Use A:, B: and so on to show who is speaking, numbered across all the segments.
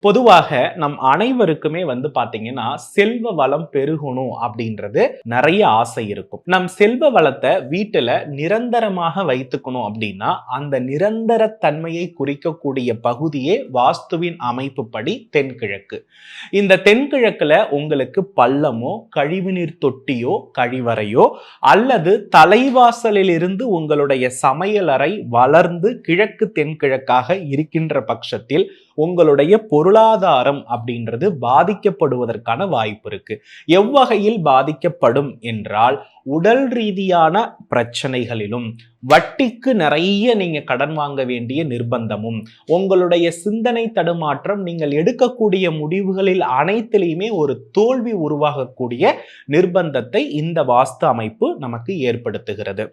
A: பொதுவாக நம் அனைவருக்குமே பாத்தீங்கன்னா செல்வ வளம் பெருகணும் அப்படின்றது நிறைய ஆசை இருக்கும். நம் செல்வ வளத்தை வீட்டுல நிரந்தரமாக வைத்துக்கணும் அப்படின்னா அந்த நிரந்தர தன்மையை குறிக்கக்கூடிய பகுதியே வாஸ்துவின் அமைப்பு படி தென்கிழக்கு. இந்த தென்கிழக்குல உங்களுக்கு பள்ளமோ கழிவுநீர் தொட்டியோ கழிவறையோ அல்லது தலைவாசலில் இருந்து உங்களுடைய சமையலறை வளர்ந்து கிழக்கு தென்கிழக்காக இருக்கின்ற பட்சத்தில் உங்களுடைய பொருளாதாரம் அப்படின்றது பாதிக்கப்படுவதற்கான வாய்ப்பு இருக்கு. எவ்வகையில் பாதிக்கப்படும் என்றால் உடல் ரீதியான பிரச்சனைகளிலும் வட்டிக்கு நிறைய நீங்க கடன் வாங்க வேண்டிய நிர்பந்தமும் உங்களுடைய சிந்தனை தடுமாற்றம் நீங்கள் எடுக்கக்கூடிய முடிவுகளில் அனைத்திலையுமே ஒரு தோல்வி உருவாகக்கூடிய நிர்பந்தத்தை இந்த வாஸ்து அமைப்பு நமக்கு ஏற்படுத்துகிறது.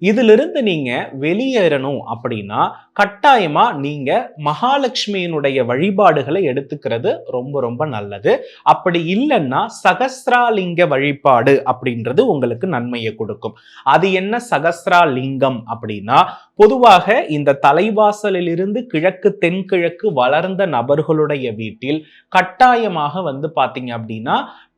A: இதிலிருந்து நீங்க வெளியேறணும் அப்படின்னா கட்டாயமா நீங்க மகாலட்சுமியினுடைய வழிபாடுகளை எடுத்துக்கிறது ரொம்ப ரொம்ப நல்லது. அப்படி இல்லைன்னா சகஸ்ராலிங்க வழிபாடு அப்படின்றது உங்களுக்கு நன்மையை கொடுக்கும். அது என்ன சகஸ்ராலிங்கம் அப்படின்னா, பொதுவாக இந்த தலைவாசலில் இருந்து கிழக்கு தென்கிழக்கு வளர்ந்த நபர்களுடைய வீட்டில் கட்டாயமாக பாத்தீங்க அப்படின்னா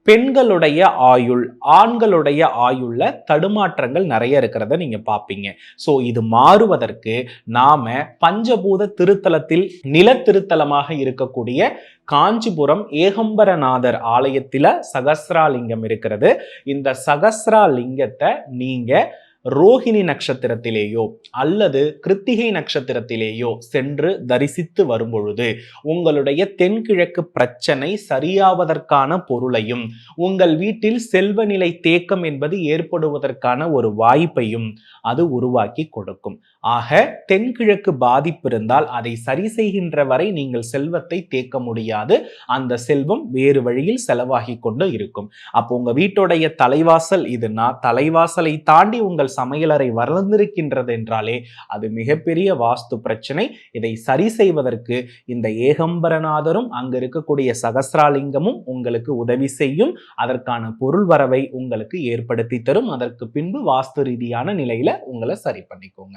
A: பெண்களுடைய ஆயுள் ஆண்களுடைய ஆயுள்ல தடுமாற்றங்கள் நிறைய இருக்கிறத நீங்க பார்ப்பீங்க. சோ இது மாறுவதற்கு நாம பஞ்சபூத திருத்தலத்தில் நில திருத்தலமாக இருக்கக்கூடிய காஞ்சிபுரம் ஏகம்பரநாதர் ஆலயத்தில சகஸ்ராலிங்கம் இருக்கிறது. இந்த சகஸ்ராலிங்கத்தை நீங்க ரோஹிணி நட்சத்திரத்திலேயோ அல்லது கிருத்திகை நட்சத்திரத்திலேயோ சென்று தரிசித்து வரும் பொழுது உங்களுடைய தென்கிழக்கு பிரச்சனை சரியாவதற்கான பொருளையும் உங்கள் வீட்டில் செல்வ நிலை தேக்கம் என்பது ஏற்படுவதற்கான ஒரு வாய்ப்பையும் அது உருவாக்கி கொடுக்கும். ஆக தென்கிழக்கு பாதிப்பு இருந்தால் அதை சரி செய்கின்ற வரை நீங்கள் செல்வத்தை தேக்க முடியாது. அந்த செல்வம் வேறு வழியில் செலவாகி கொண்டு இருக்கும். அப்போ உங்க வீட்டுடைய தலைவாசல் இதுனா தலைவாசலை தாண்டி உங்கள் சமையலறை வளர்ந்திருக்கின்றது என்றாலே அது மிகப்பெரிய வாஸ்து பிரச்சனை. இதை சரி செய்வதற்கு இந்த ஏகம்பரநாதரும் அங்க இருக்கக்கூடிய சகஸ்ராலிங்கமும் உங்களுக்கு உதவி செய்யும். அதற்கான பொருள் வரவை உங்களுக்கு ஏற்படுத்தி தரும். அதற்கு பின்பு வாஸ்து ரீதியான நிலையில உங்களை சரி பண்ணிக்கோங்க.